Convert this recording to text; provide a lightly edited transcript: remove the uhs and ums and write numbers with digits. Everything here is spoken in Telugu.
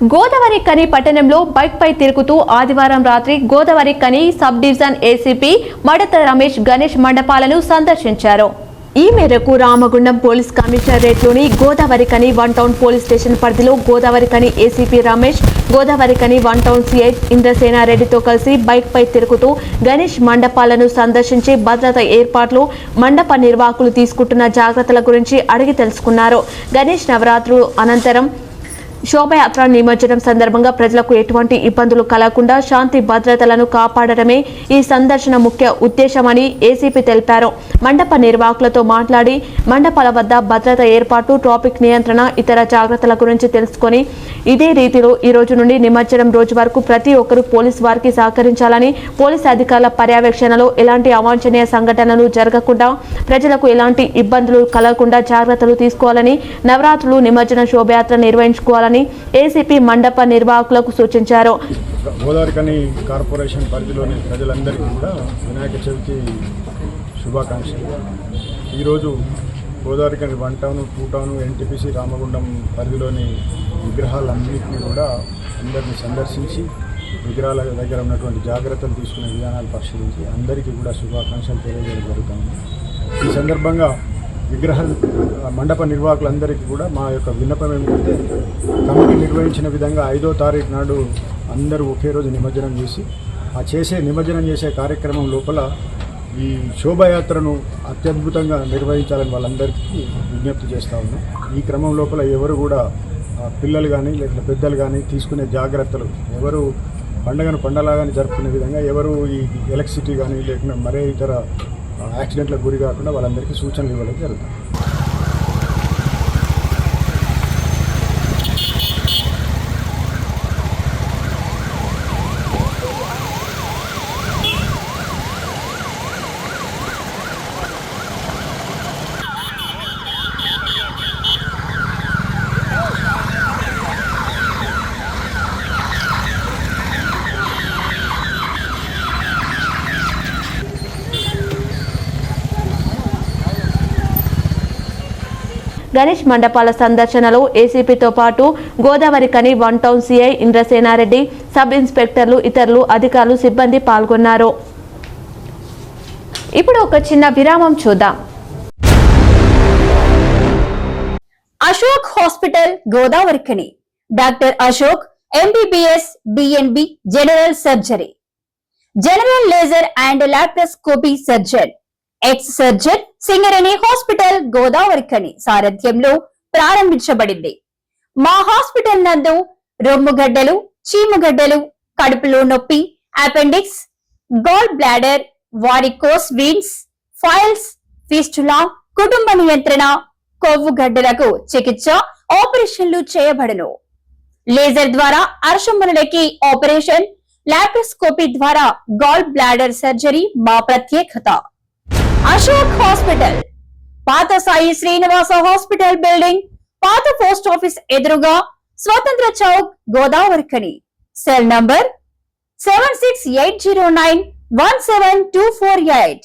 గోదావరి కని పట్టణంలో బైక్ పై తిరుగుతూ ఆదివారం రాత్రి గోదావరి కని సబ్ డివిజన్ ఏసీపీ మడత రమేష్ గణేష్ మండపాలను సందర్శించారు. ఈ మేరకు రామగుండం పోలీస్ కమిషనరేట్లోని గోదావరి కని 1 టౌన్ పోలీస్ స్టేషన్ పరిధిలో గోదావరి కని ఏసీపీ రమేష్, గోదావరి కని 1 టౌన్ సిఐ ఇంద్రసేనారెడ్డితో కలిసి బైక్ పై తిరుగుతూ గణేష్ మండపాలను సందర్శించి భద్రత ఏర్పాట్లు, మండప నిర్వాహకులు తీసుకుంటున్న జాగ్రత్తల గురించి అడిగి తెలుసుకున్నారు. గణేష్ నవరాత్రులు అనంతరం శోభయాత్ర నిమజ్జనం సందర్భంగా ప్రజలకు ఎటువంటి ఇబ్బందులు కలగకుండా శాంతి భద్రతలను కాపాడడమే ఈ సందర్శన ముఖ్య ఉద్దేశమని ఏసీపీ తెలిపారు. మండప నిర్వాహకులతో మాట్లాడి మండపాల వద్ద భద్రత ఏర్పాటు, ట్రాఫిక్ నియంత్రణ, ఇతర జాగ్రత్తల గురించి తెలుసుకొని ఇదే రీతిలో ఈ రోజు నుండి నిమజ్జనం రోజు వరకు ప్రతి ఒక్కరూ పోలీసు వారికి సహకరించాలని, పోలీసు అధికారుల పర్యవేక్షణలో ఎలాంటి అవాంఛనీయ సంఘటనలు జరగకుండా ప్రజలకు ఎలాంటి ఇబ్బందులు కలగకుండా జాగ్రత్తలు తీసుకోవాలని, నవరాత్రులు నిమజ్జన శోభయాత్ర నిర్వహించుకోవాలని ఏసీపీ మండప నిర్వాహకులకు సూచించారు. గోదావరి కని కార్పొరేషన్ పరిధిలోని ప్రజలందరికీ కూడా వినాయక చవితి శుభాకాంక్షలు. ఈరోజు గోదావరి కని 1 టౌన్, 2 టౌన్, ఎన్టీపీసీ రామగుండం పరిధిలోని విగ్రహాలన్నింటినీ కూడా అందరినీ సందర్శించి విగ్రహాల దగ్గర ఉన్నటువంటి జాగ్రత్తలు తీసుకునే విధానాలు పరిశీలించి అందరికీ కూడా శుభాకాంక్షలు తెలియజేయడం జరుగుతుంది. ఈ సందర్భంగా మండప నిర్వాహకులందరికీ కూడా మా యొక్క విన్నపం ఏమిటంటే, కమిటీ నిర్వహించిన విధంగా 5వ తారీఖు నాడు అందరూ ఒకే రోజు నిమజ్జనం చేసి నిమజ్జనం చేసే కార్యక్రమం లోపల ఈ శోభయాత్రను అత్యద్భుతంగా నిర్వహించాలని వాళ్ళందరికీ విజ్ఞప్తి చేస్తూ ఉన్నాం. ఈ క్రమం లోపల ఎవరు కూడా పిల్లలు కానీ లేకపోతే పెద్దలు కానీ తీసుకునే జాగ్రత్తలు, ఎవరు పండుగను పండలాగానే జరుపుకునే విధంగా ఎవరు ఈ ఎలక్ట్రిసిటీ కానీ లేకుండా మరే ఇతర యాక్సిడెంట్లకు గురి కాకుండా వాళ్ళందరికీ సూచనలు ఇవ్వడం జరుగుతుంది. గణేష్ మండపాల సందర్శనలో ఏసీపీతో పాటు గోదావరి కని 1 టౌన్ సిఐ ఇంద్రసేనారెడ్డి, సబ్ ఇన్స్పెక్టర్లు, ఇతరులు, అధికారులు, సిబ్బంది పాల్గొన్నారు. ఇప్పుడు ఒక చిన్న విరామం చూద్దాం. అశోక్ హాస్పిటల్ గోదావరి కని, doctor Ashok MBBS DNB general surgery, general laser and laparoscopy surgeon, X surgeon Singareni hospital Godavari కని సారథ్యంలో ప్రారంభించబడింది. మా హాస్పిటల్ నందు రొమ్ముగడ్డలు, చీముగడ్డలు, కడుపులో నొప్పి, appendix, gall bladder, varicose veins, piles, fistula, కుటుంబ నియంత్రణ, కొవ్వు గడ్డలకు చికిత్స, ఆపరేషన్లు చేయబడును. లేజర్ ద్వారా అర్షములకి ఆపరేషన్, లాప్రోస్కోపీ ద్వారా గాల్ బ్లాడర్ సర్జరీ మా ప్రత్యేకత. అశోక్ హాస్పిటల్, పాత సాయి శ్రీనివాస హాస్పిటల్ బిల్డింగ్, పాత పోస్ట్ ఆఫీస్ ఎదురుగా, Swatantra Chowk, Godavarikhani. Cell number 7680917248.